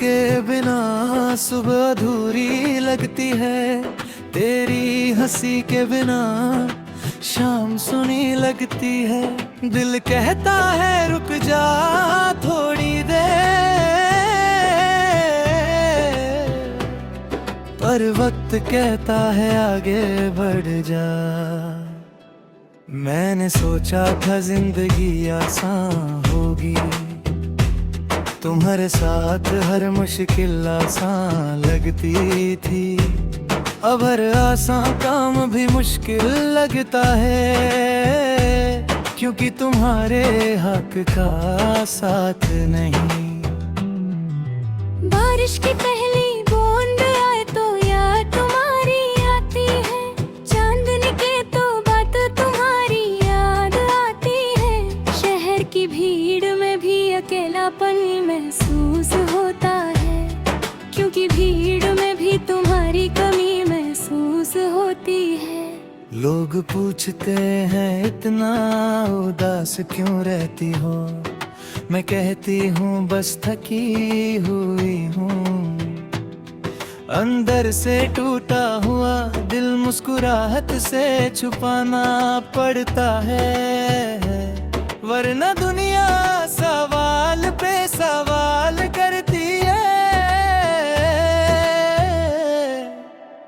के बिना सुबह अधूरी लगती है, तेरी हंसी के बिना शाम सुनी लगती है। दिल कहता है रुक जा थोड़ी देर, पर वक्त कहता है आगे बढ़ जा। मैंने सोचा था जिंदगी आसान होगी, तुम्हारे साथ हर मुश्किल आसान लगती थी। अब हर आसान काम भी मुश्किल लगता है, क्योंकि तुम्हारे हक का साथ नहीं। बारिश की पहली बूंद आए तो याद तुम्हारी आती है, चांदनी के तो बात तुम्हारी याद आती है। शहर की भीड़ में भी अकेलापन महसूस होता है, क्योंकि भीड़ में भी तुम्हारी कमी महसूस होती है। लोग पूछते हैं इतना उदास क्यों रहती हो, मैं कहती हूँ बस थकी हुई हूँ। अंदर से टूटा हुआ दिल मुस्कुराहट से छुपाना पड़ता है, वरना दुनिया सवाल पे सवाल करती है।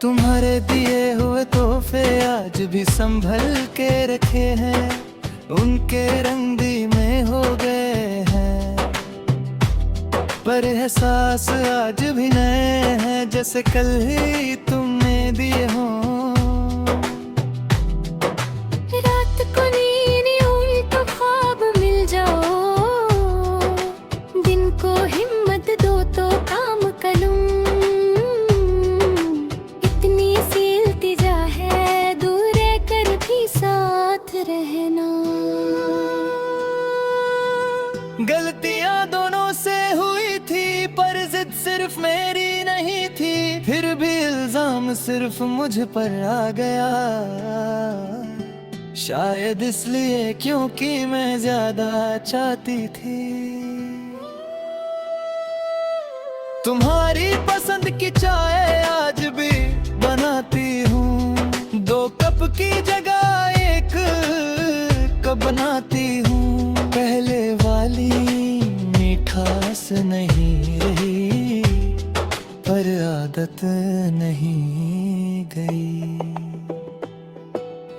तुम्हारे दिए हुए तोहफे आज भी संभल के रखे हैं, उनके रंग में हो गए हैं, पर एहसास आज भी नए हैं जैसे कल ही तुमने दिए हों। रात को नींद यूं तो ख्वाब मिल जाओ, दिन को हिम्मत दो तो काम करूं। इतनी सी इल्तिजा है दूर रहकर भी साथ रहना। गलतियां दोनों से हुई थी, पर जिद सिर्फ मेरी नहीं थी, फिर भी इल्जाम सिर्फ मुझ पर आ गया। शायद इसलिए क्योंकि मैं ज्यादा चाहती थी। तुम्हारी पसंद की चाय आज भी बनाती हूँ, 2 कप की जगह 1 कप बनाती हूँ। पहले वाली मिठास नहीं रही, पर आदत नहीं गई।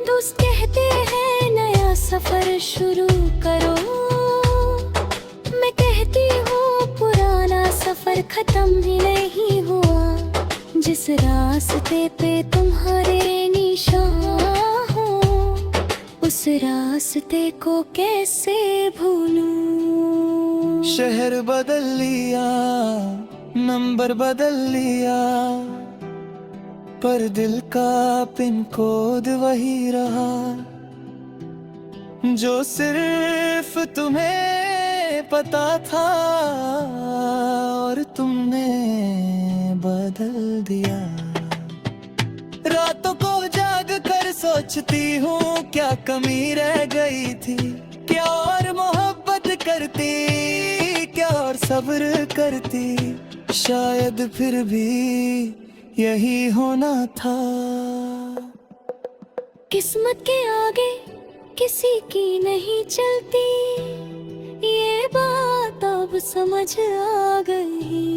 दोस्त कहते हैं नया सफर शुरू करो, मैं कहती हूँ पुराना सफर खत्म ही नहीं हुआ। जिस रास्ते पे तुम्हारे निशान हो, उस रास्ते को कैसे भूलूं। शहर बदल लिया, नंबर बदल लिया, पर दिल का पिन कोड वही रहा, जो सिर्फ तुम्हें पता था और तुमने बदल दिया। रातों को जाग कर सोचती हूँ क्या कमी रह गई थी, क्या और मोहब्बत करती, क्या और सब्र करती। शायद फिर भी यही होना था। किस्मत के आगे किसी की नहीं चलती, ये बात अब समझ आ गई,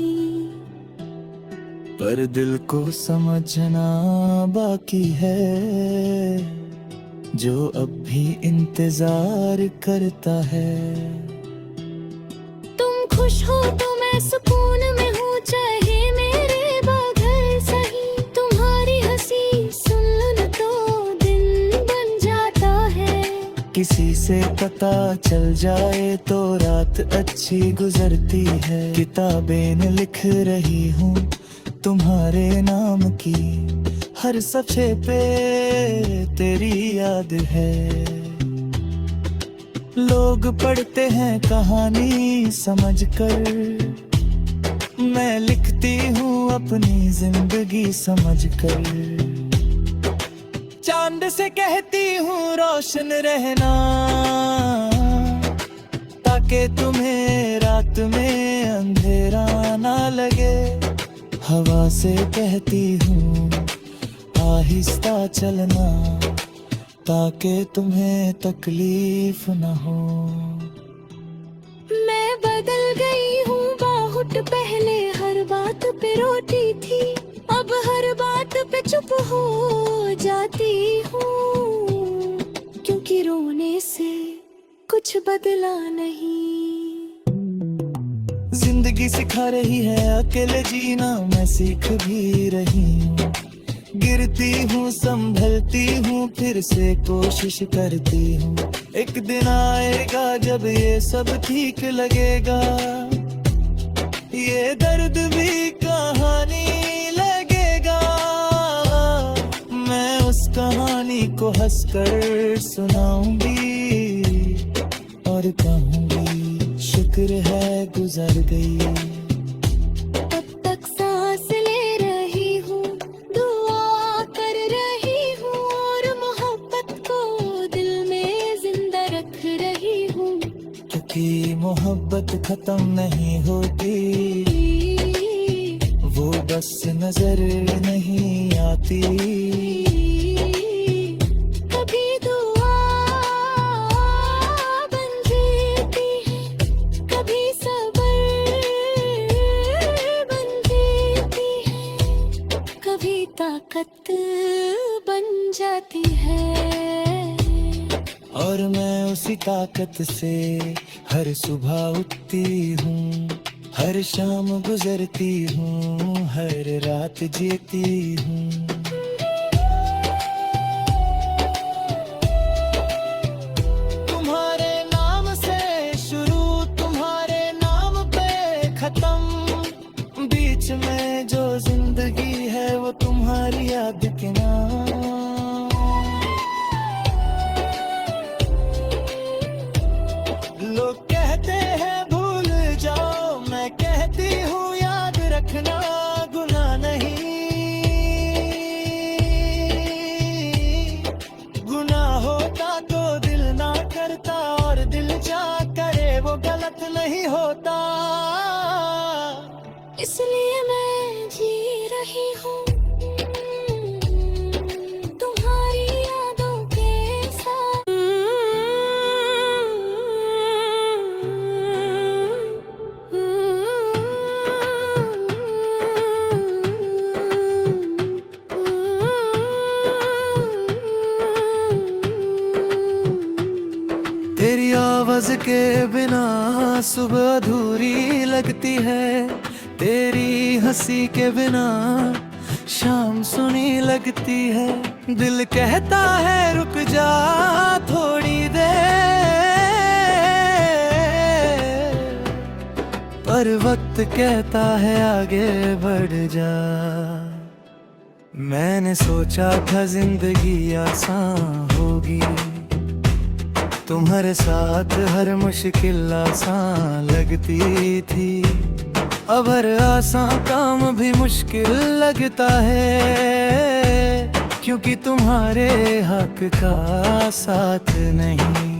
पर दिल को समझना बाकी है, जो अब भी इंतजार करता है। तुम खुश हो तो मैं सुकून में हूँ, चाहे मेरे बगैर सही। तुम्हारी हंसी सुन लो तो दिन बन जाता है। किसी से पता चल जाए तो रात अच्छी गुजरती है। किताबें लिख रही हूँ तुम्हारे नाम की, हर सफ़े पे तेरी याद है। लोग पढ़ते हैं कहानी समझकर, मैं लिखती हूँ अपनी जिंदगी समझकर। चांद से कहती हूँ रोशन रहना, ताकि तुम्हें रात में अंधेरा ना लगे। हवा से कहती हूँ आहिस्ता चलना, ताकि तुम्हें तकलीफ न हो। मैं बदल गई हूँ बहुत, पहले हर बात पे रोती थी, अब हर बात पे चुप हो जाती हूँ, क्योंकि रोने से कुछ बदला नहीं। जिंदगी सिखा रही है अकेले जीना, मैं सीख भी रही हूँ। गिरती हूँ संभलती हूँ, फिर से कोशिश करती हूँ। एक दिन आएगा जब ये सब ठीक लगेगा, ये दर्द भी कहानी लगेगा। मैं उस कहानी को हंसकर सुनाऊंगी और कहूंगी शुक्र है गुजर गई। तब तक सांस ले रही हूँ, दुआ कर रही हूँ, और मोहब्बत को दिल में जिंदा रख रही हूँ, क्योंकि मोहब्बत खत्म नहीं होती, वो बस नजर नहीं आती। कभी दुआ बन जाती है, कभी सब्र बन जाती है, कभी ताकत बन जाती है। और मैं उसी ताकत से हर सुबह उठती हूँ, हर शाम गुजरती हूँ, हर रात जीती हूँ। तुम्हारे नाम से शुरू, तुम्हारे नाम पे खत्म, बीच में जो जिंदगी है वो तुम्हारी याद के नाम। लोग कहते हैं भूल जाओ, मैं कहती हूँ याद रखना गुनाह नहीं। गुनाह होता तो दिल ना करता, और दिल जा करे वो गलत नहीं होता। इसलिए मैं जी रही हूँ तुम्हारी यादों के साथ। तेरी आवाज के बिना सुबह अधूरी लगती है, तेरी हंसी के बिना शाम सुनी लगती है। दिल कहता है रुक जा थोड़ी देर, पर वक्त कहता है आगे बढ़ जा। मैंने सोचा था जिंदगी आसान होगी, तुम्हारे साथ हर मुश्किल आसान लगती थी। अब हर आसान काम भी मुश्किल लगता है, क्योंकि तुम्हारे हक का साथ नहीं।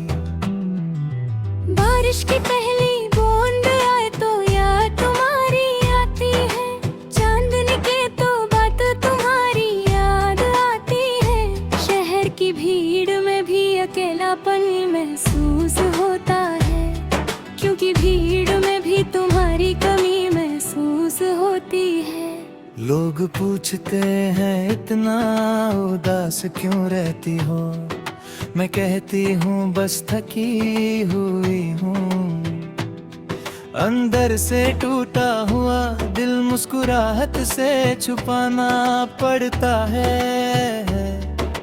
बारिश की पहली बूंद आए तो याद तुम्हारी आती है, चांदनी के तो बात तुम्हारी याद आती है। शहर की भीड़ में भी अकेलापन महसूस होता है, क्योंकि भीड़ में भी तुम्हारी कमी महसूस होती है। लोग पूछते हैं इतना उदास क्यों रहती हो, मैं कहती हूँ बस थकी हुई हूँ। अंदर से टूटा हुआ दिल मुस्कुराहट से छुपाना पड़ता है,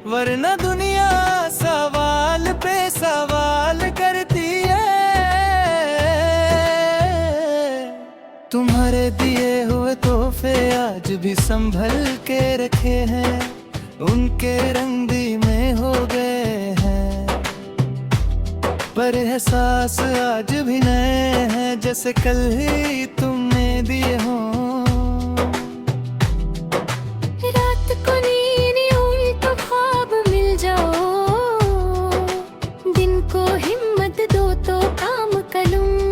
वरना दुनिया सवाल पे सवाल करती है। तुम्हारे दिए हुए तोहफे आज भी संभल के रखे हैं, उनके रंग भी में हो गए हैं, पर एहसास आज भी नए हैं जैसे कल ही तुमने दिए हों। रात को नींद यूं तो ख्वाब मिल जाओ, दिन को हिम्मत दो तो काम करूं।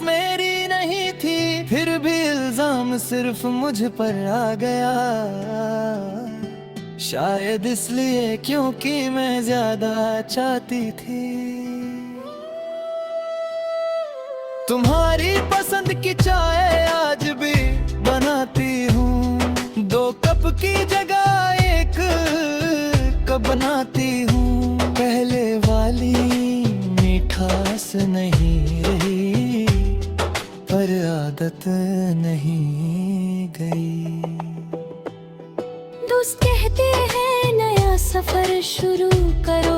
मेरी नहीं थी, फिर भी इल्जाम सिर्फ मुझ पर आ गया। शायद इसलिए क्योंकि मैं ज्यादा चाहती थी। तुम्हारी पसंद की चाय आज भी बनाती हूँ, 2 कप की जगह 1 कप बनाती हूँ। पहले वाली मिठास नहीं रही, पर आदत नहीं गई। दोस्त कहते हैं नया सफर शुरू करो,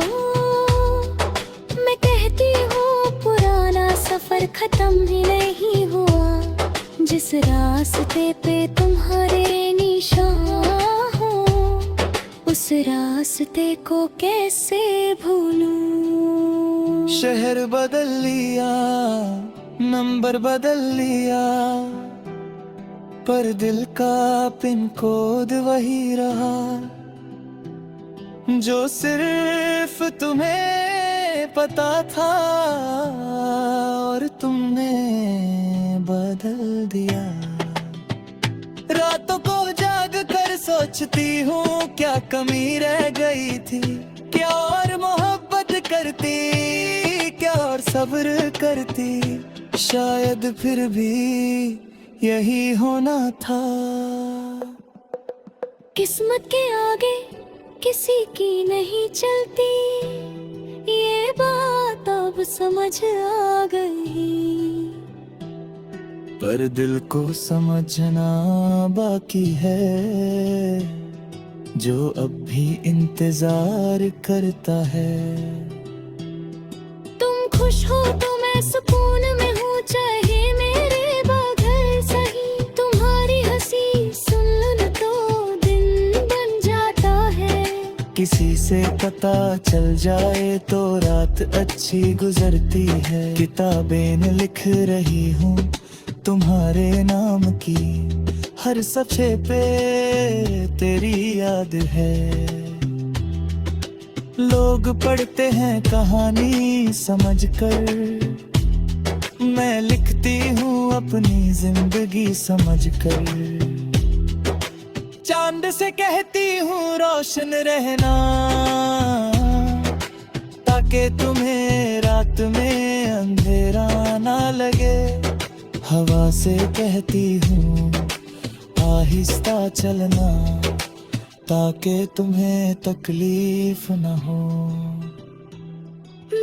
मैं कहती हूँ पुराना सफर खत्म ही नहीं हुआ। जिस रास्ते पे तुम्हारे निशान हो, उस रास्ते को कैसे भूलूं। शहर बदल लिया, नंबर बदल लिया, पर दिल का पिन कोड वही रहा, जो सिर्फ तुम्हें पता था और तुमने बदल दिया। रातों को जाग कर सोचती हूँ क्या कमी रह गई थी, क्या और मोहब्बत करती, क्या और सब्र करती। शायद फिर भी यही होना था। किस्मत के आगे किसी की नहीं चलती, ये बात अब समझ आ गई। पर दिल को समझना बाकी है, जो अब भी इंतजार करता है। तुम खुश हो तो मैं सुकून में हूँ, चाहे मेरे बगैर सही। तुम्हारी हंसी सुन लूं तो दिन बन जाता है। किसी से पता चल जाए तो रात अच्छी गुजरती है। किताबें न लिख रही हूँ तुम्हारे नाम की, हर सफ़े पे तेरी याद है। लोग पढ़ते हैं कहानी समझकर, मैं लिखती हूँ अपनी जिंदगी समझकर। चांद से कहती हूँ रोशन रहना, ताकि तुम्हें रात में अंधेरा ना लगे। हवा से कहती हूँ आहिस्ता चलना, ताकि तुम्हें तकलीफ न हो।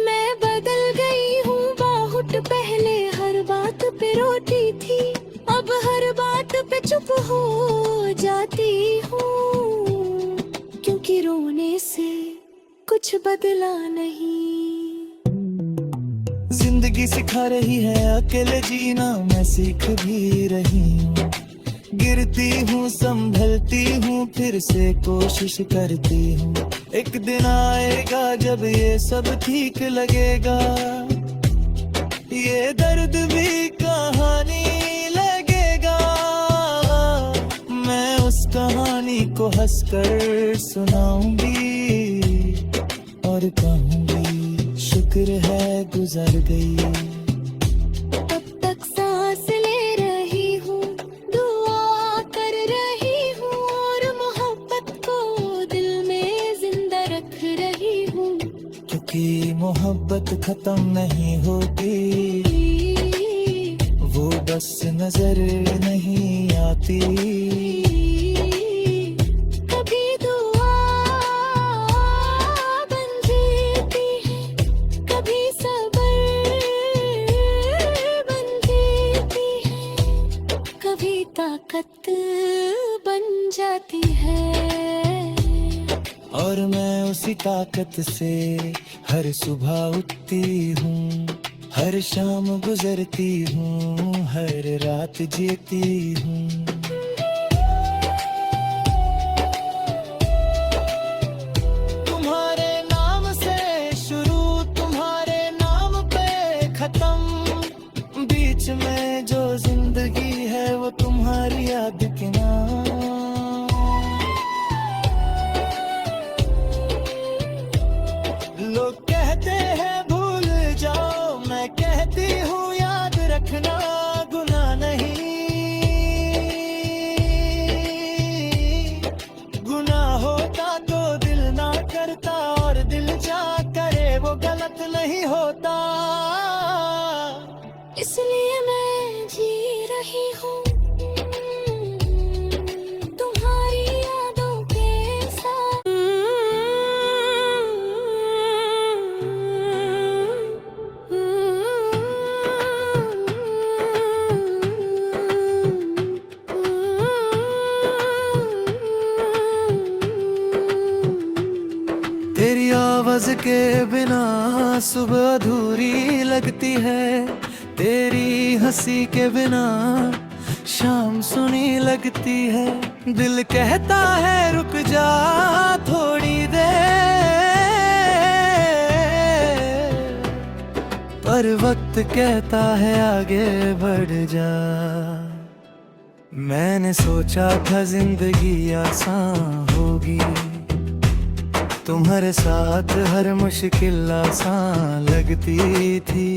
मैं बदल गई हूँ बहुत, पहले हर बात पे रोती थी, अब हर बात पे चुप हो जाती हूँ। क्योंकि रोने से कुछ बदला नहीं। जिंदगी सिखा रही है अकेले जीना, मैं सीख भी रही हूँ। गिरती हूँ संभलती हूँ, फिर से कोशिश करती हूँ। एक दिन आएगा जब ये सब ठीक लगेगा, ये दर्द भी कहानी लगेगा। मैं उस कहानी को हंसकर सुनाऊंगी और कहूंगी शुक्र है गुजर गई। तब तक सांस ले रही हूँ, दुआ कर रही हूँ, और मोहब्बत को दिल में जिंदा रख रही हूँ। क्योंकि मोहब्बत खत्म नहीं होती, वो बस नजर नहीं आती। कभी दुआ बन जाती है, कभी सब्र बन जाती है, कभी ताकत बन जाती है। और मैं उसी ताकत से हर सुबह उठती हूँ, हर शाम गुजरती हूँ, हर रात जीती हूँ। तुम्हारे नाम से शुरू, तुम्हारे नाम पे खत्म, बीच में जो जिंदगी है वो तुम्हारी याद के नाम। लोग कहते हैं भूल जाओ, मैं कहती हूँ याद रखना। होता, इसलिए मैं जी रही हूँ तुम्हारी यादों के साथ। तेरी आवाज के बिना सुबह अधूरी लगती है, तेरी हंसी के बिना शाम सुनी लगती है। दिल कहता है रुक जा थोड़ी देर, पर वक्त कहता है आगे बढ़ जा। मैंने सोचा था जिंदगी आसान होगी, तुम्हारे साथ हर मुश्किल आसान लगती थी।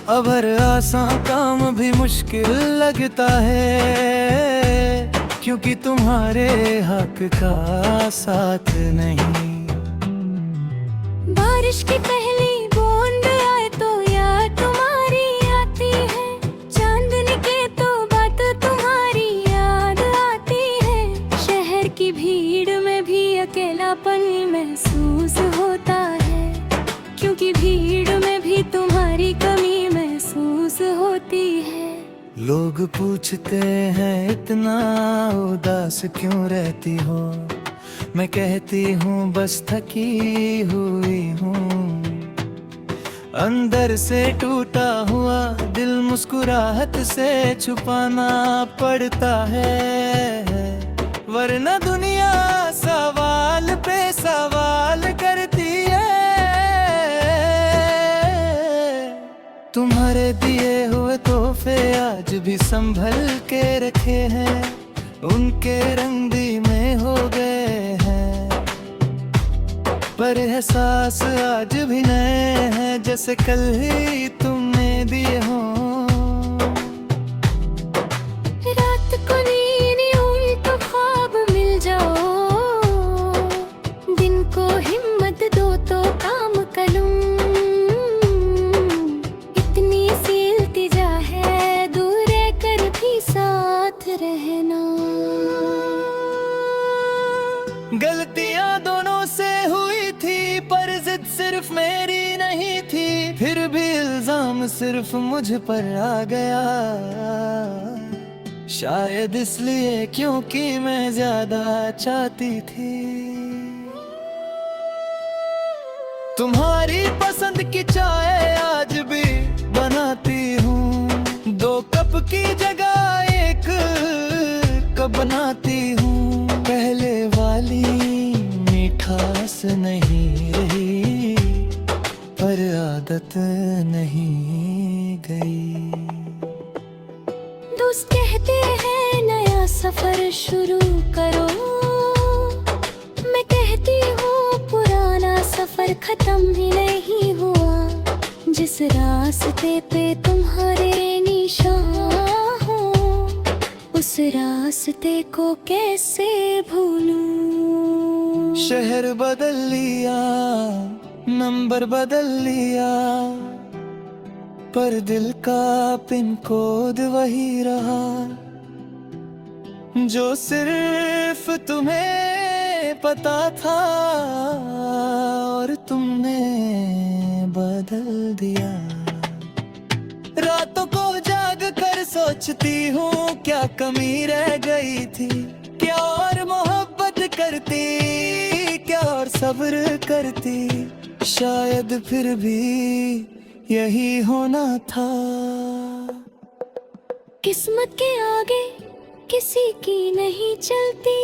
अब हर आसान काम भी मुश्किल लगता है, क्योंकि तुम्हारे हक का साथ नहीं। बारिश की पहली बूंद आए तो याद तुम्हारी आती है, चांदनी के तो बात तुम्हारी याद आती है। शहर की भीड़ में भी अकेलापन महसूस होता है, क्योंकि भीड़ में भी तुम्हारी कमी महसूस होती है। लोग पूछते हैं इतना उदास क्यों रहती हो, मैं कहती हूँ बस थकी हुई हूँ। अंदर से टूटा हुआ दिल मुस्कुराहट से छुपाना पड़ता है, वरना दुनिया सवाल पे सवाल करती है। तुम्हारे दिए हुए तोहफे आज भी संभल के रखे हैं, उनके रंग में हो गए हैं, पर एहसास आज भी नए हैं जैसे कल ही तुमने दिए हों। रात को नींद यूं तो ख्वाब मिल जाओ, दिन को हिम्मत दो तो काम करूं। इतनी सी इल्तिजा है दूर रहकर भी साथ रहना। गलतियां दोनों से हुई थी, पर जिद सिर्फ मेरी नहीं थी, फिर भी इल्जाम सिर्फ मुझ पर आ गया। शायद इसलिए क्योंकि मैं ज्यादा चाहती थी। तुम्हारी पसंद की चाय आज भी बनाती हूँ, 2 कप की जगह 1 कप बनाती हूँ। पहले वाली मिठास नहीं रही, पर आदत नहीं गई। दोस्त कहते हैं नया सफर शुरू करो, मैं कहती हूँ पुराना सफर खत्म ही नहीं हुआ। जिस रास्ते पे तुम्हारे निशान हो, उस रास्ते को कैसे भूलूं। शहर बदल लिया, नंबर बदल लिया, पर दिल का पिन कोड वही रहा, जो सिर्फ तुम्हें पता था और तुमने बदल दिया। रातों को जाग कर सोचती हूँ क्या कमी रह गई थी, क्या और मोहब्बत करती, क्या और सब्र करती। शायद फिर भी यही होना था। किस्मत के आगे किसी की नहीं चलती,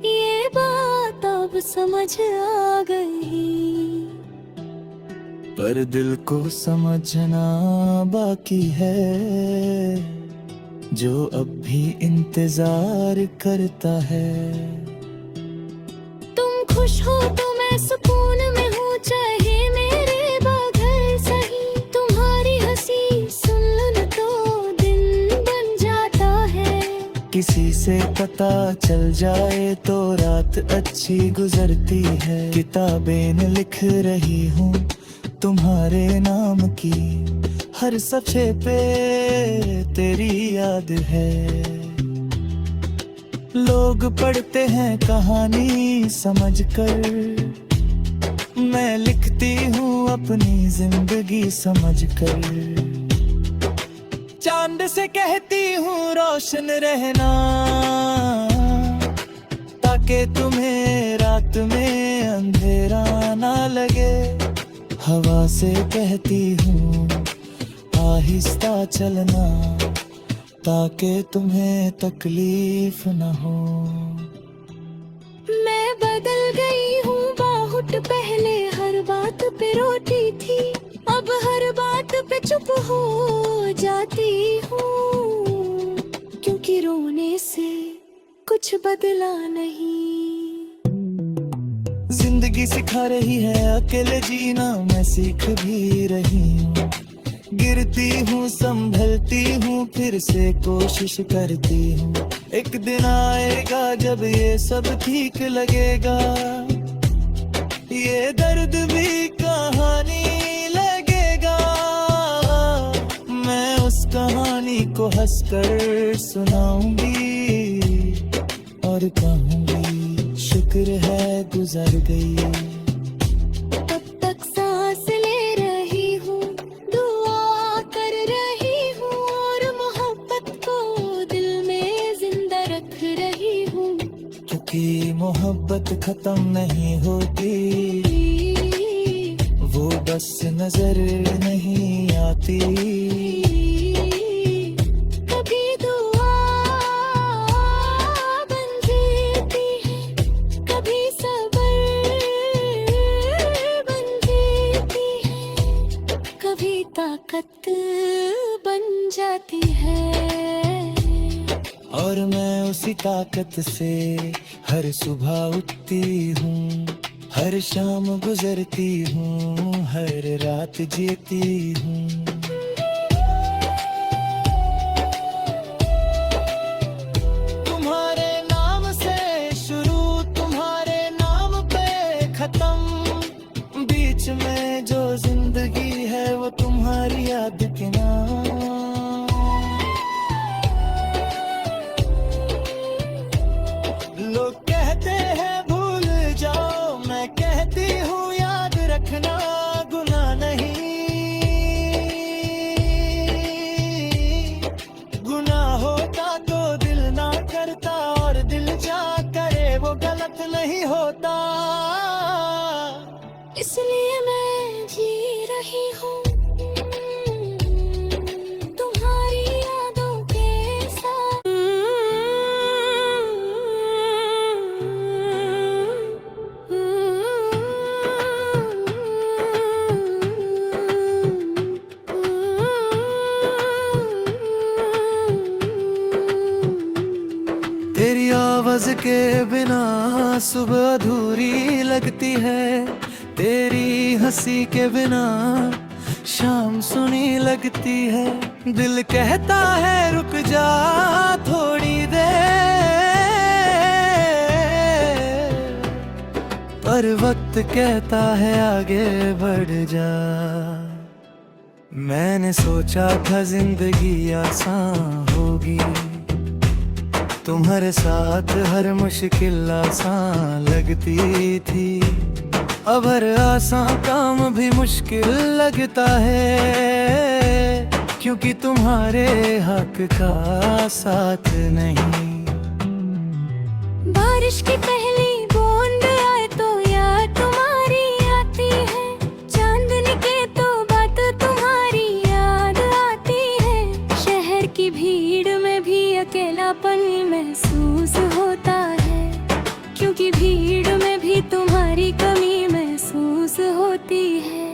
ये बात अब समझ आ गई। पर दिल को समझना बाकी है, जो अब भी इंतजार करता है। तुम खुश हो तो मैं सुकून में हूँ, चाहे मेरे बगैर सही। तुम्हारी हंसी सुन लो तो दिन बन जाता है। किसी से पता चल जाए तो रात अच्छी गुजरती है। किताबें न लिख रही हूँ, तुम्हारे नाम की हर सफ़े पे तेरी याद है। लोग पढ़ते हैं कहानी समझकर, मैं लिखती हूँ अपनी जिंदगी समझकर। चांद से कहती हूँ रोशन रहना, ताकि तुम्हें रात में अंधेरा ना लगे। हवा से कहती हूँ आहिस्ता चलना, ताकि तुम्हें तकलीफ न हो। मैं बदल गई हूँ बहुत, पहले हर बात पे रोती थी, अब हर बात पे चुप हो जाती हूँ, क्योंकि रोने से कुछ बदला नहीं। जिंदगी सिखा रही है अकेले जीना, मैं सीख भी रही हूँ। गिरती हूँ संभलती हूँ, फिर से कोशिश करती हूँ। एक दिन आएगा जब ये सब ठीक लगेगा, ये दर्द भी कहानी लगेगा। मैं उस कहानी को हंसकर सुनाऊंगी और कहूंगी शुक्र है गुजर गई। तब तक सांस ले रही हूँ, दुआ कर रही हूँ, और मोहब्बत को दिल में जिंदा रख रही हूँ, क्योंकि मोहब्बत खत्म नहीं होती, वो बस नजर नहीं आती। कभी दुआ बन जाती है, कभी सब्र बन जाती है, कभी ताकत बन जाती है। और मैं उसी ताकत से हर सुबह उठती हूँ, हर शाम गुजरती हूँ, हर रात जीती हूँ। तुम्हारे नाम से शुरू, तुम्हारे नाम पे खत्म, बीच में जो जिंदगी है वो तुम्हारी याद के नाम। लोग कहते हैं भूल जाओ, मैं कहती हूँ याद रखना गुनाह नहीं। गुनाह होता तो दिल ना करता, और दिल जा करे वो गलत नहीं होता। इसलिए मैं जी रही हूँ तुम्हारी यादों के साथ। तेरी आवाज के बिना सुबह अधूरी लगती है, तेरी हंसी के बिना शाम सुनी लगती है। दिल कहता है रुक जा थोड़ी देर, पर वक्त कहता है आगे बढ़ जा। मैंने सोचा था जिंदगी आसान होगी, तुम्हारे साथ हर मुश्किल आसान लगती थी। अब हर आसान काम भी मुश्किल लगता है, क्योंकि तुम्हारे हक का साथ नहीं। बारिश की पहली बूंद आए तो याद तुम्हारी आती है, चांदनी के तो बात तुम्हारी याद आती है। शहर की भीड़ में भी अकेलापन महसूस होता है, क्योंकि भीड़ में भी तुम्हारी कमी महसूस होती है।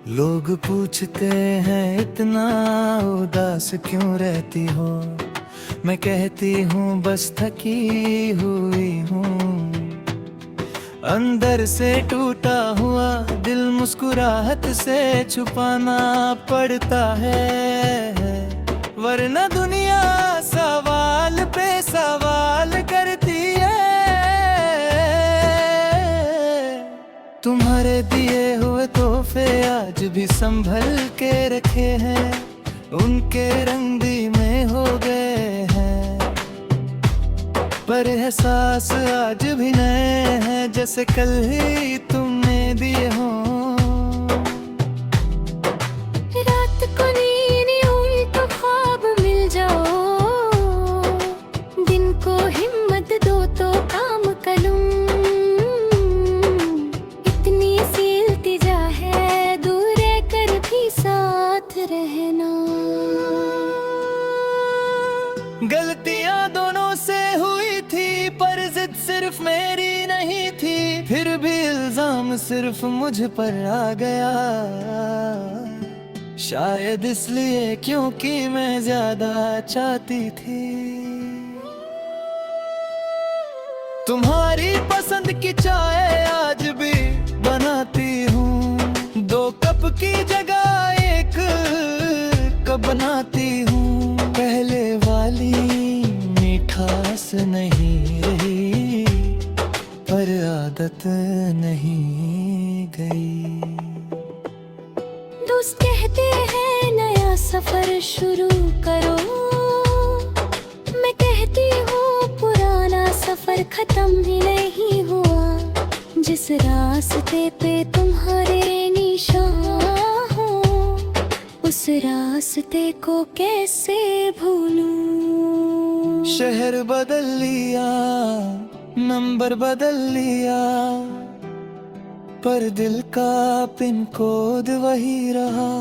लोग पूछते हैं इतना उदास क्यों रहती हो, मैं कहती हूँ बस थकी हुई हूँ। अंदर से टूटा हुआ दिल मुस्कुराहट से छुपाना पड़ता है, वरना दुनिया सवाल पे सवाल करती है। तुम्हारे दिए हुए तोहफे आज भी संभल के रखे हैं, उनके रंग में हो गए हैं। पर एहसास आज भी नए हैं, जैसे कल ही तुमने दिए हों। रात को नींद यूं तो ख्वाब मिल जाओ, दिन को हिम्मत दो तो काम करूं। इतनी सी इल्तिजा है, दूर रहकर भी साथ रहना। गलतियां दोनों से हुई थी, पर जिद सिर्फ मेरी नहीं थी। फिर भी इल्जाम सिर्फ मुझ पर आ गया, शायद इसलिए क्योंकि मैं ज्यादा चाहती थी। तुम्हारी पसंद की चाय आज भी बनाती हूँ, 2 कप की जगह 1 कप बनाती हूँ। पहले वाली मिठास नहीं रही, पर आदत नहीं गई। दोस्त कहते हैं नया सफर शुरू करो, मैं कहती हूँ पुराना सफर खत्म ही नहीं हुआ। जिस रास्ते पे तुम्हारे निशान हो, उस रास्ते को कैसे भूलूं। शहर बदल लिया, नंबर बदल लिया, पर दिल का पिन कोड वही रहा,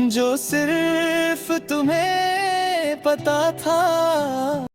जो सिर्फ तुम्हें पता था।